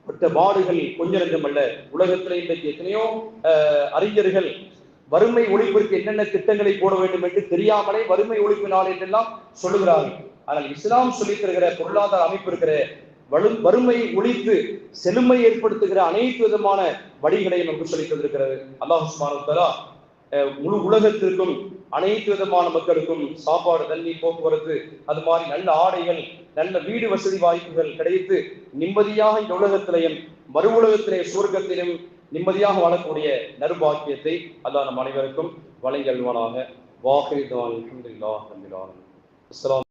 பட்ட பாடுகள் கொஞ்ச நெஞ்சம் அல்ல. உலகத்திலே இன்றைக்கு எத்தனையோ அறிஞர்கள் வறுமை ஒழிப்பிற்கு என்னென்ன திட்டங்களை போட வேண்டும் என்று தெரியாமலே வறுமை ஒழிப்பு நாள் என்றெல்லாம் சொல்லுகிறார்கள். ஆனால் இஸ்லாம் சொல்லித் தருகிற பொருளாதார அமைப்பு இருக்கிற வறுமை ஒழித்து செழுமை ஏற்படுத்துகிற அனைத்து விதமான வழிகளையும் நமக்கு சொல்லித் தந்திருக்கிறது. அல்லாஹ் சுப்ஹானஹு வ தஆலா முழு உலகத்திற்கும் அனைத்து விதமான மக்களுக்கும் சாப்பாடு, தண்ணீர், போக்குவரத்து, அது மாதிரி நல்ல ஆடைகள், நல்ல வீடு வசதி வாய்ப்புகள் கிடைத்து நிம்மதியாக இந்த உலகத்திலையும் மறு உலகத்திலே சுவர்க்கத்திலும் நிம்மதியாக வாழக்கூடிய நற்பாக்கியத்தை அல்லாஹ் நம் அனைவருக்கும் வழங்கி அல்வானாக. வாஹிர் தஅவானா அல்ஹம்துலில்லாஹி ரப்பில் ஆலமீன். அஸ்ஸலாம்.